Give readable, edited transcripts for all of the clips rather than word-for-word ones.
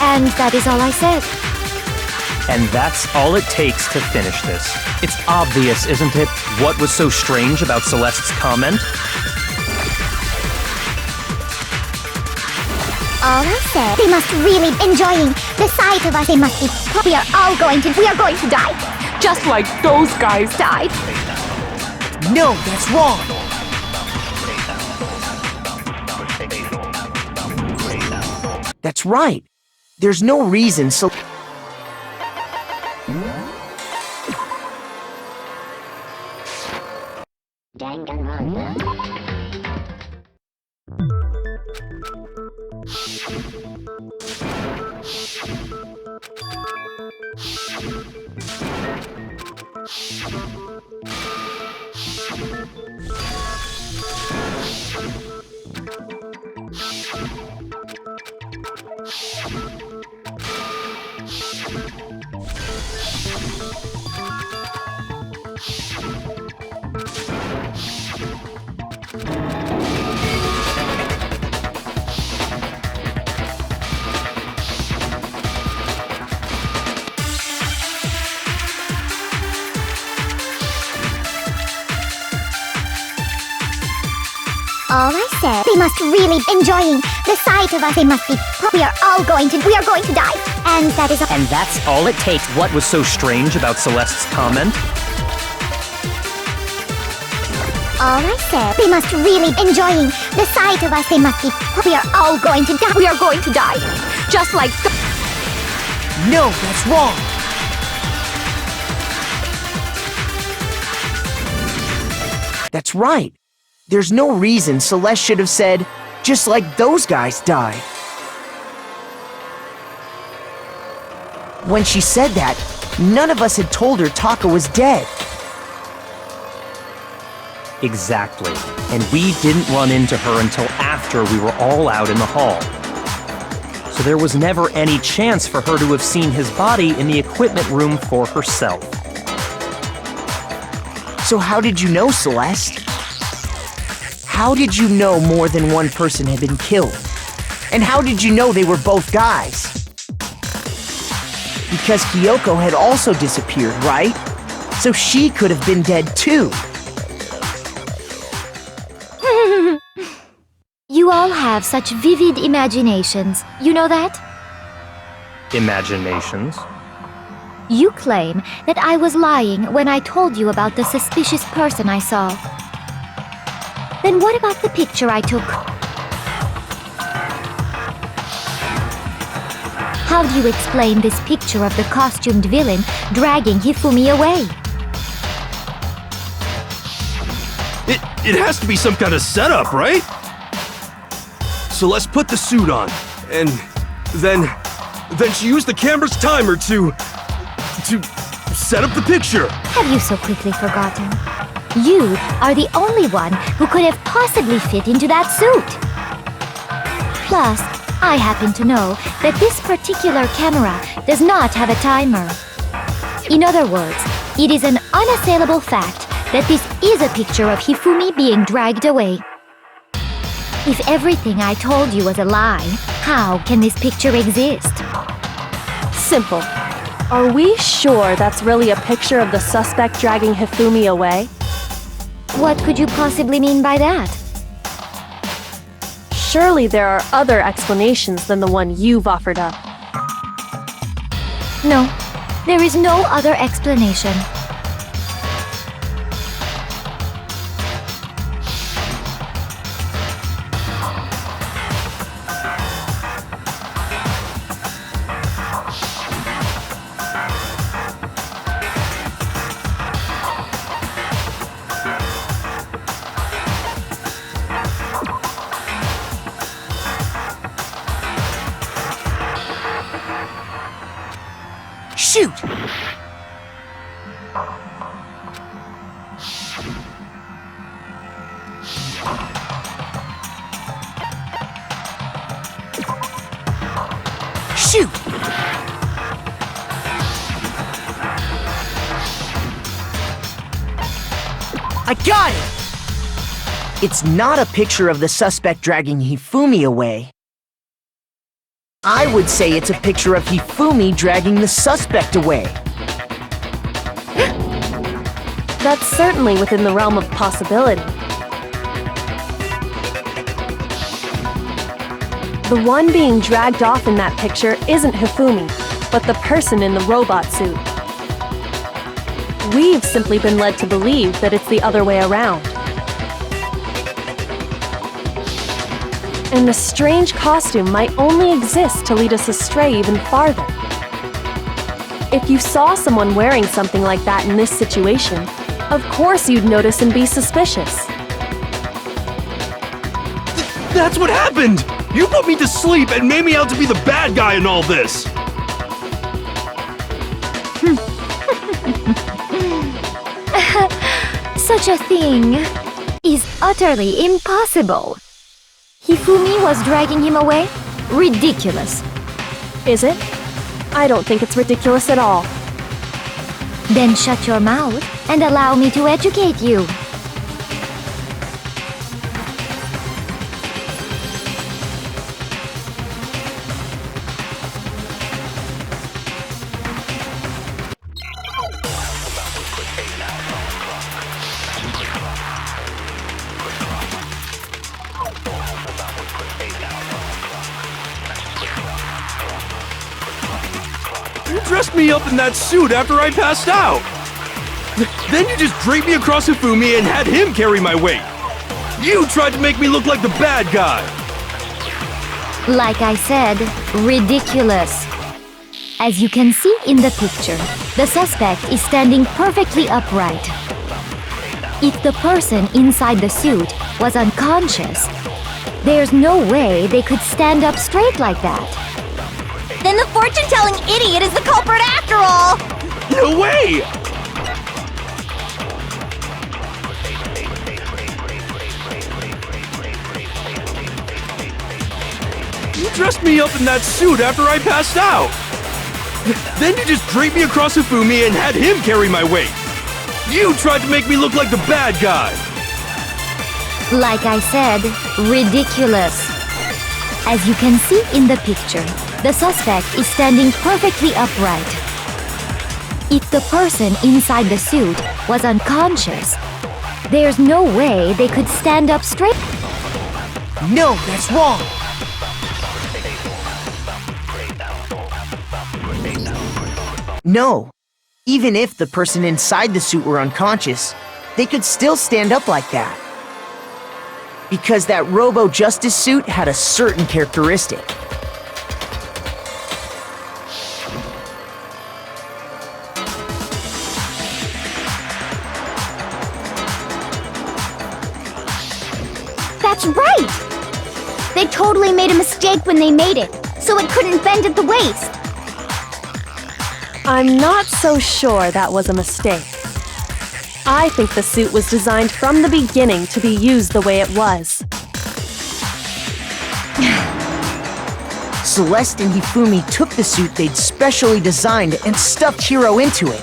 And that is all I said. And that's all it takes to finish this. It's obvious, isn't it, what was so strange about Celeste's comment? All I said, they must really be enjoying the sight of us. They must be. We are going to die. Just like those guys died. No, that's wrong. That's right. There's no reason so... Danganronpa. All I said, they must really be enjoying the sight of us. They must be. We are going to die. And that is all. And that's all it takes. What was so strange about Celeste's comment? All I said, they must really be enjoying the sight of us. They must be. We are all going to die. We are going to die. Just like No, that's wrong. That's right. There's no reason Celeste should have said, just like those guys died. When she said that, none of us had told her Taka was dead. Exactly. And we didn't run into her until after we were all out in the hall. So there was never any chance for her to have seen his body in the equipment room for herself. So how did you know, Celeste? How did you know more than one person had been killed? And how did you know they were both guys? Because Kyoko had also disappeared, right? So she could have been dead too. You all have such vivid imaginations. You know that? Imaginations? You claim that I was lying when I told you about the suspicious person I saw. Then what about the picture I took? How do you explain this picture of the costumed villain dragging Hifumi away? It has to be some kind of setup, right? So let's put the suit on, and then she used the camera's timer to set up the picture. Have you so quickly forgotten? You are the only one who could have possibly fit into that suit. Plus, I happen to know that this particular camera does not have a timer. In other words, it is an unassailable fact that this is a picture of Hifumi being dragged away. If everything I told you was a lie, how can this picture exist? simple. Are we sure that's really a picture of the suspect dragging Hifumi away? What could you possibly mean by that? Surely there are other explanations than the one you've offered up. No, there is no other explanation. Shoot! Shoot! I got it! It's not a picture of the suspect dragging Hifumi away. I would say it's a picture of Hifumi dragging the suspect away. That's certainly within the realm of possibility. The one being dragged off in that picture isn't Hifumi, but the person in the robot suit. We've simply been led to believe that it's the other way around. And the strange costume might only exist to lead us astray even farther. If you saw someone wearing something like that in this situation, of course you'd notice and be suspicious. That's what happened! You put me to sleep and made me out to be the bad guy in all this! Such a thing is utterly impossible. Hifumi was dragging him away? Ridiculous. Is it? I don't think it's ridiculous at all. Then shut your mouth and allow me to educate you. You dressed me up in that suit after I passed out! Then you just draped me across Hifumi and had him carry my weight! You tried to make me look like the bad guy! Like I said, ridiculous. As you can see in the picture, the suspect is standing perfectly upright. If the person inside the suit was unconscious, there's no way they could stand up straight like that. Then the fortune-telling idiot is the culprit after all! No way! You dressed me up in that suit after I passed out! Then you just draped me across Hifumi and had him carry my weight! You tried to make me look like the bad guy! Like I said, ridiculous. As you can see in the picture, the suspect is standing perfectly upright. If the person inside the suit was unconscious, there's no way they could stand up straight. No, that's wrong. No. Even if the person inside the suit were unconscious, they could still stand up like that. Because that Robo-Justice suit had a certain characteristic. That's right! They totally made a mistake when they made it, so it couldn't bend at the waist. I'm not so sure that was a mistake. I think the suit was designed from the beginning to be used the way it was. Celeste and Hifumi took the suit they'd specially designed and stuffed Hiro into it.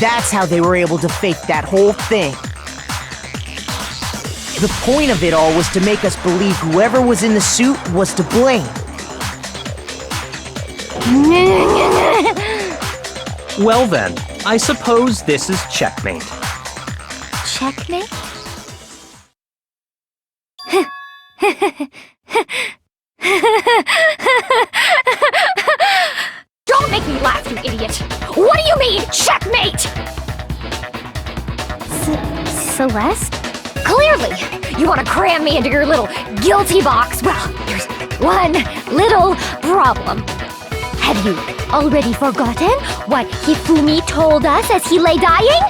That's how they were able to fake that whole thing. The point of it all was to make us believe whoever was in the suit was to blame. Well then, I suppose this is checkmate. Checkmate? Don't make me laugh, you idiot! What do you mean, checkmate? Celeste? Clearly, you want to cram me into your little guilty box. Well, there's one little problem. Have you already forgotten what Hifumi told us as he lay dying?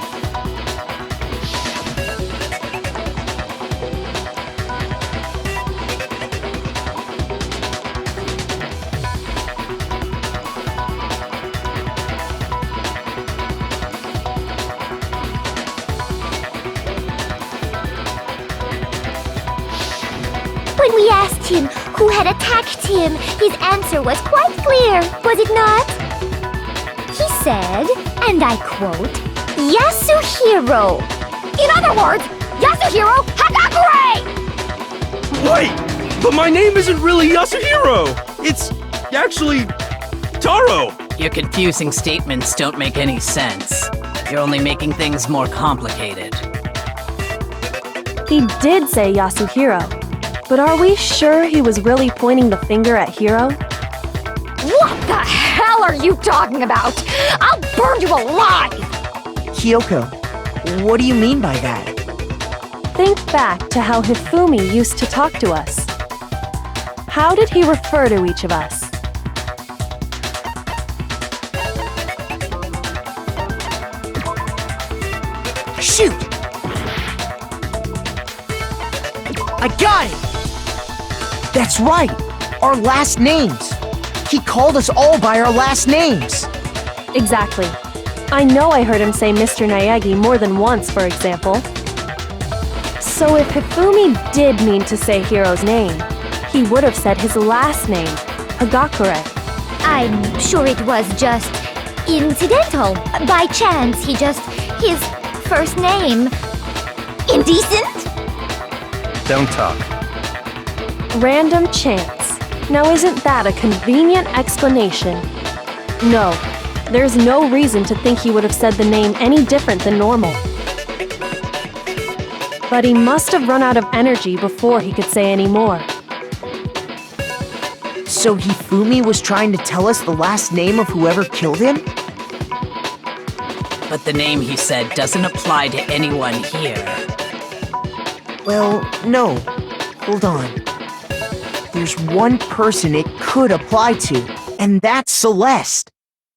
When we asked him who had attacked him, his answer was quite clear, was it not? He said, and I quote, "Yasuhiro." In other words, Yasuhiro Hagakure! Wait! But my name isn't really Yasuhiro! It's actually Taro! Your confusing statements don't make any sense. You're only making things more complicated. He did say Yasuhiro, but are we sure he was really pointing the finger at Hiro? What the hell are you talking about? I'll burn you alive! Kyoko, what do you mean by that? Think back to how Hifumi used to talk to us. How did he refer to each of us? Shoot! I got it! That's right! Our last names! He called us all by our last names! Exactly. I know I heard him say Mr. Naegi more than once, for example. So if Hifumi did mean to say Hiro's name, he would have said his last name, Hagakure. I'm sure it was just incidental. By chance, his first name. Indecent? Don't talk. Random chance. Now isn't that a convenient explanation? No, there's no reason to think he would have said the name any different than normal. But he must have run out of energy before he could say any more. So Hifumi was trying to tell us the last name of whoever killed him? But the name he said doesn't apply to anyone here. Well, no. Hold on. There's one person it could apply to, and that's Celeste.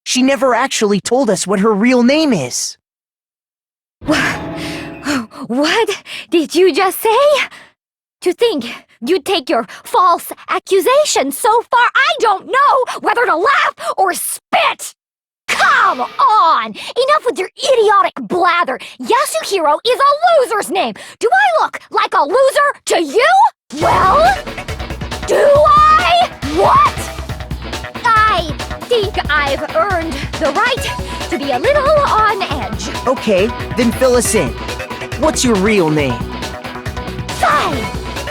She never actually told us what her real name is. What did you just say? To think you'd take your false accusation so far, I don't know whether to laugh or spit! Come on! Enough with your idiotic blather! Yasuhiro is a loser's name! Do I look like a loser to you? Well, do I? What? I think I've earned the right to be a little on edge. Okay, then fill us in. What's your real name? Fine!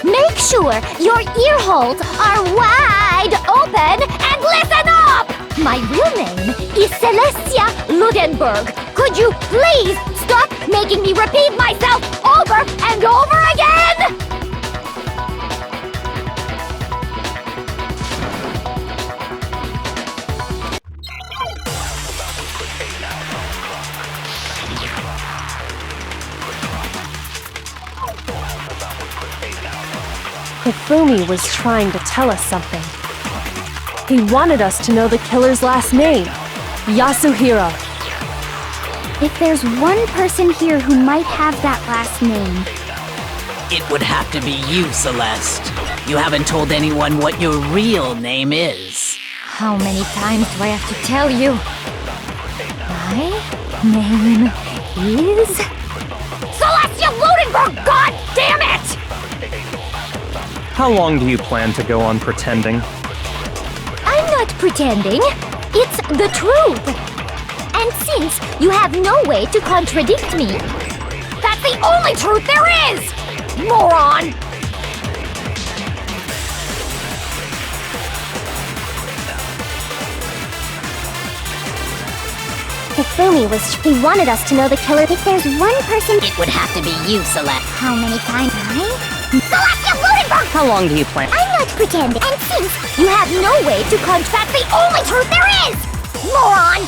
Make sure your ear holes are wide open and listen up! My real name is Celestia Ludenberg. Could you please stop making me repeat myself over and over again? Hifumi was trying to tell us something. He wanted us to know the killer's last name, Yasuhiro. If there's one person here who might have that last name, It would have to be you, Celeste. You haven't told anyone what your real name is. how many times do I have to tell you? My name is... Celestia Ludenberg, god damn it! How long do you plan to go on pretending? I'm not pretending. It's the truth. And since you have no way to contradict me, that's the only truth there is! Moron! Hifumi he wanted us to know the killer. If there's one person... It would have to be you, Celeste. How many times? Celestia Ludenberg! How long do you plan? I'm not pretending. And since you have no way to contradict the only truth there is! Moron!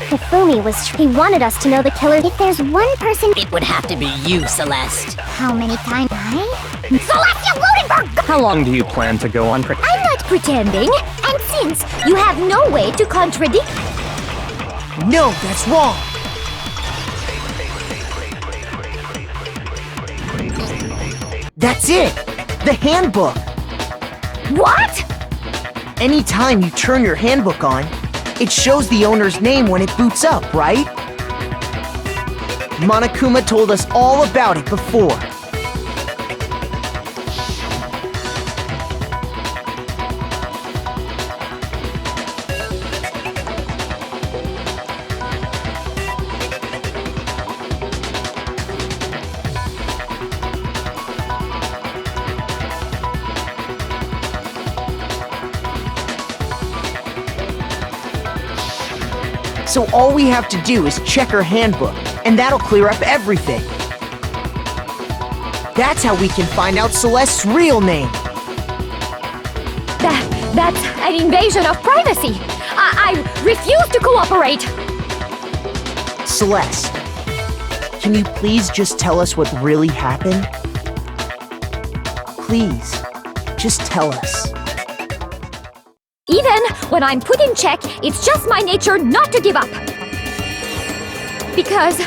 Hifumi he wanted us to know the killer. If there's one person... It would have to be you, Celeste. How many times? Celestia Ludenberg! How long do you plan to go on pretending? I'm not pretending. And since you have no way to contradict... No, that's wrong! That's it! The handbook! What? Anytime you turn your handbook on, it shows the owner's name when it boots up, right? Monokuma told us all about it before. So all we have to do is check her handbook, and that'll clear up everything. That's how we can find out Celeste's real name. That's an invasion of privacy. I refuse to cooperate. Celeste, can you please just tell us what really happened? Please, just tell us. Even when I'm put in check, it's just my nature not to give up. Because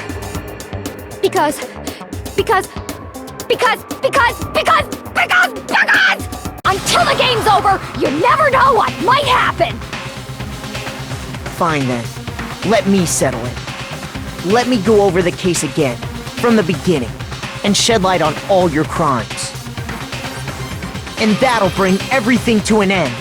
until the game's over, you never know what might happen. Fine then. Let me settle it. Let me go over the case again, from the beginning, and shed light on all your crimes. And that'll bring everything to an end.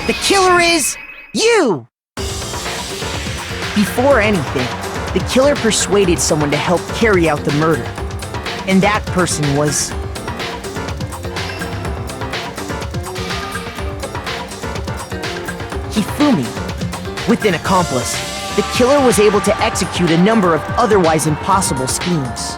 The killer is you! Before anything, the killer persuaded someone to help carry out the murder. And that person was... Hifumi. With an accomplice, the killer was able to execute a number of otherwise impossible schemes.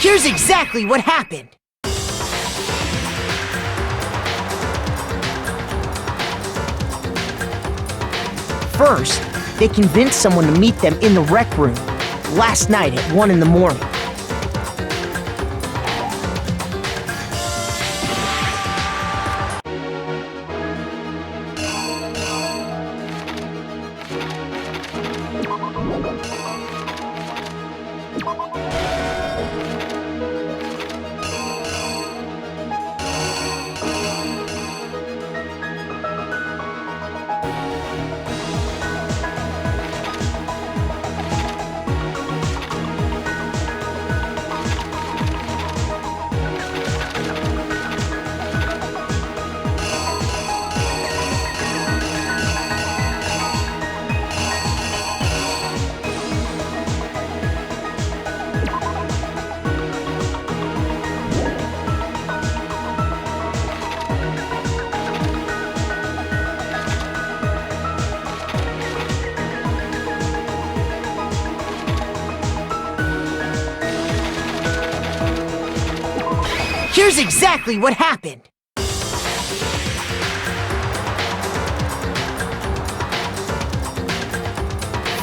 Here's exactly what happened. First, they convinced someone to meet them in the rec room last night at 1 in the morning. Here's exactly what happened.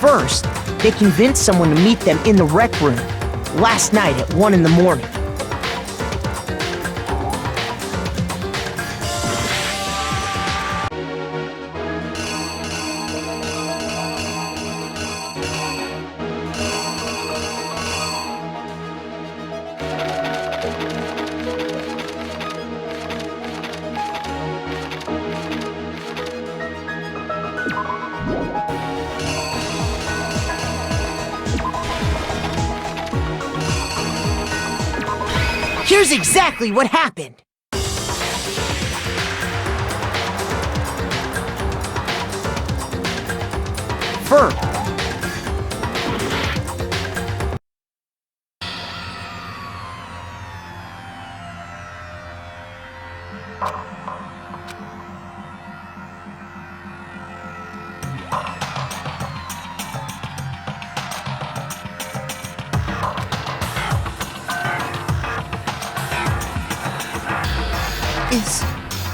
First, they convinced someone to meet them in the rec room last night at 1 in the morning. Here's exactly what happened. First,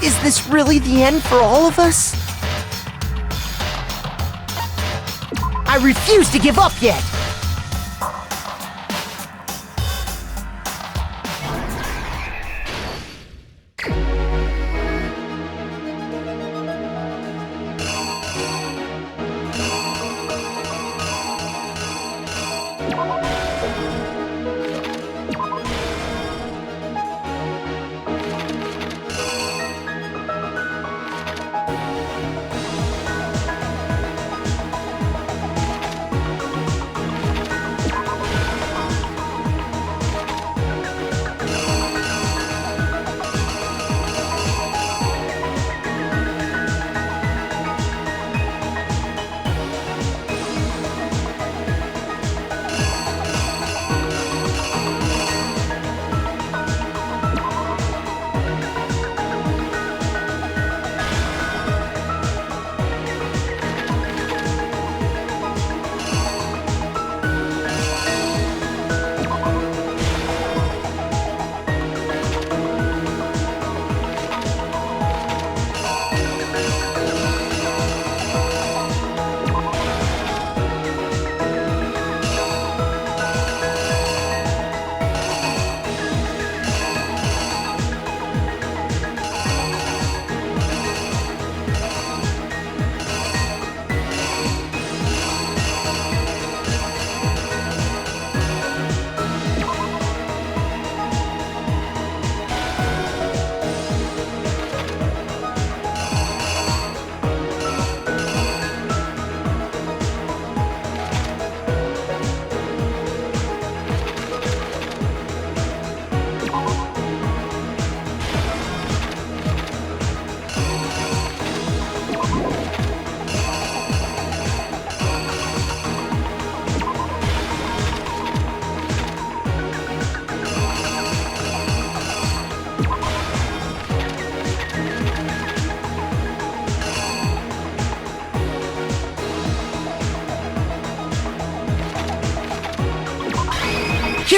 Is this really the end for all of us? I refuse to give up yet!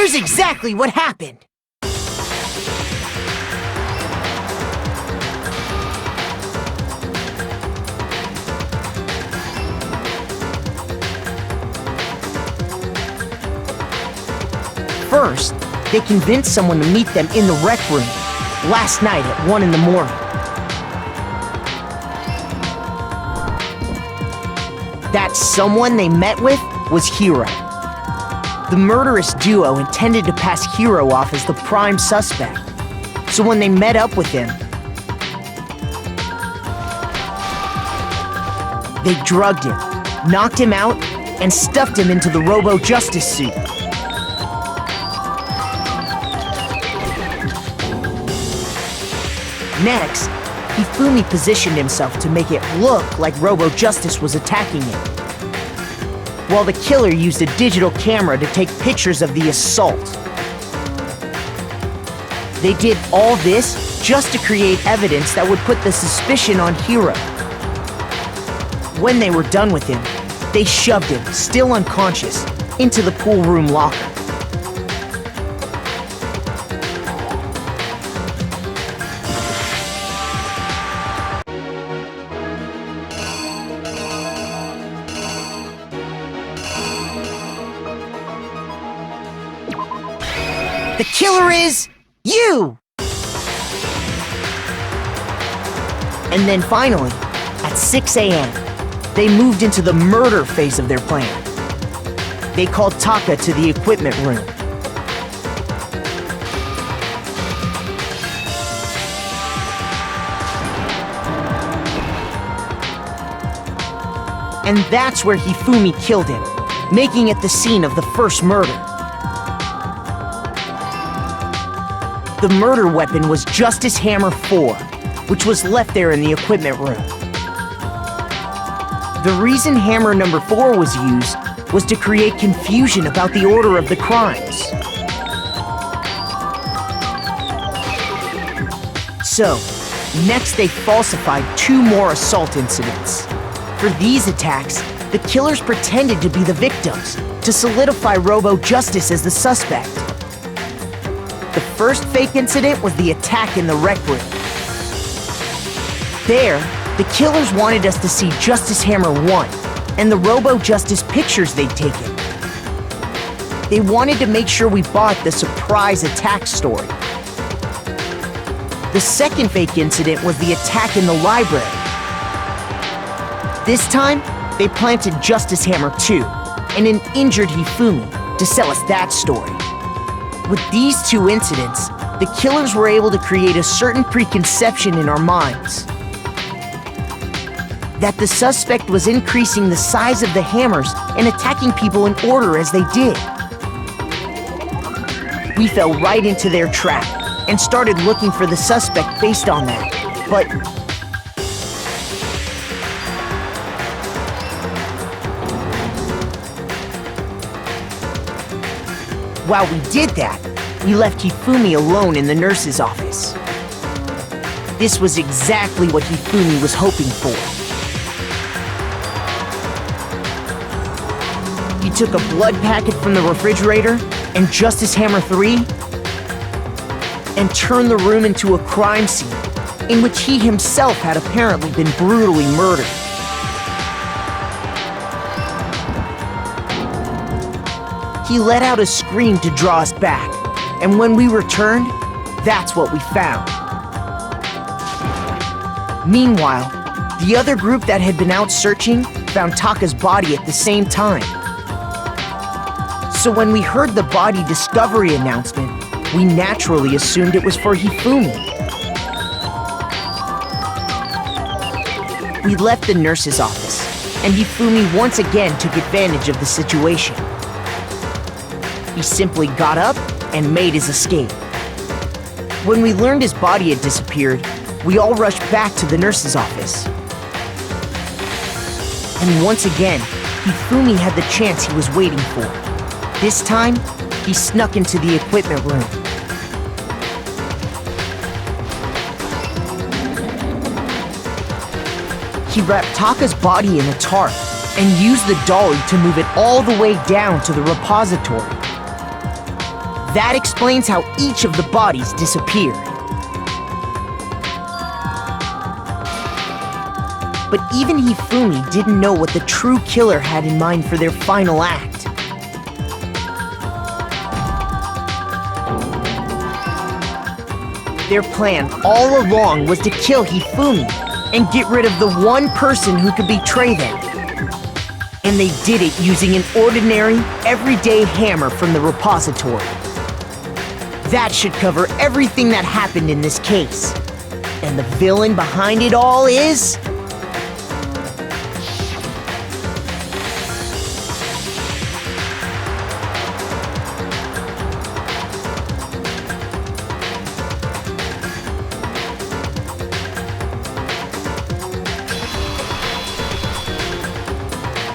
Here's exactly what happened. First, they convinced someone to meet them in the rec room last night at 1 in the morning. That someone they met with was Hiro. The murderous duo intended to pass Hiro off as the prime suspect, so when they met up with him, they drugged him, knocked him out, and stuffed him into the Robo-Justice suit. Next, Hifumi positioned himself to make it look like Robo-Justice was attacking him, while the killer used a digital camera to take pictures of the assault. They did all this just to create evidence that would put the suspicion on Hiro. When they were done with him, they shoved him, still unconscious, into the pool room locker. The killer is you! And then finally, at 6 a.m., they moved into the murder phase of their plan. They called Taka to the equipment room. And that's where Hifumi killed him, making it the scene of the first murder. The murder weapon was Justice Hammer 4, which was left there in the equipment room. The reason Hammer number 4 was used was to create confusion about the order of the crimes. So, next they falsified 2 more assault incidents. For these attacks, the killers pretended to be the victims to solidify Robo-Justice as the suspect. The first fake incident was the attack in the rec room. There, the killers wanted us to see Justice Hammer 1 and the Robo-Justice pictures they'd taken. They wanted to make sure we bought the surprise attack story. The second fake incident was the attack in the library. This time, they planted Justice Hammer 2 and an injured Hifumi to sell us that story. With these 2 incidents, the killers were able to create a certain preconception in our minds that the suspect was increasing the size of the hammers and attacking people in order as they did. We fell right into their trap and started looking for the suspect based on that, but while we did that, we left Hifumi alone in the nurse's office. This was exactly what Hifumi was hoping for. He took a blood packet from the refrigerator and Justice Hammer 3 and turned the room into a crime scene in which he himself had apparently been brutally murdered. He let out a scream to draw us back, and when we returned, that's what we found. Meanwhile, the other group that had been out searching found Taka's body at the same time. So when we heard the body discovery announcement, we naturally assumed it was for Hifumi. We left the nurse's office, and Hifumi once again took advantage of the situation. He simply got up and made his escape. When we learned his body had disappeared, we all rushed back to the nurse's office. And once again, Hifumi had the chance he was waiting for. This time, he snuck into the equipment room. He wrapped Taka's body in a tarp and used the dolly to move it all the way down to the repository. That explains how each of the bodies disappeared. But even Hifumi didn't know what the true killer had in mind for their final act. Their plan all along was to kill Hifumi and get rid of the one person who could betray them. And they did it using an ordinary, everyday hammer from the repository. That should cover everything that happened in this case. And the villain behind it all is...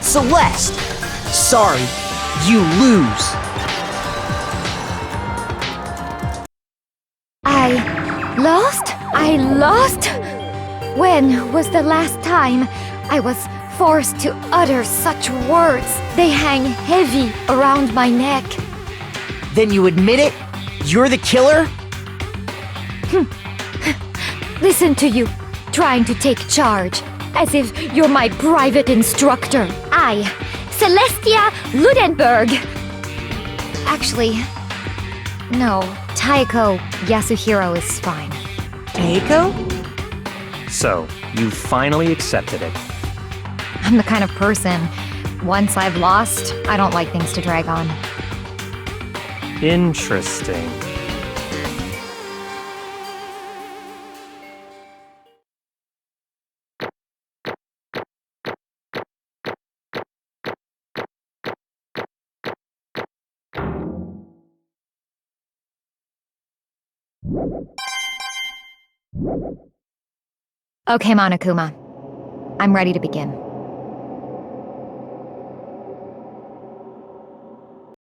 Celeste! Sorry, you lose. I lost? When was the last time I was forced to utter such words? They hang heavy around my neck. Then you admit it? You're the killer? Listen to you, trying to take charge, as if you're my private instructor. I, Celestia Ludenberg. Actually, no, Taiko Yasuhiro is fine. Taiko? So, you finally accepted it. I'm the kind of person, once I've lost, I don't like things to drag on. Interesting. Okay, Monokuma. I'm ready to begin.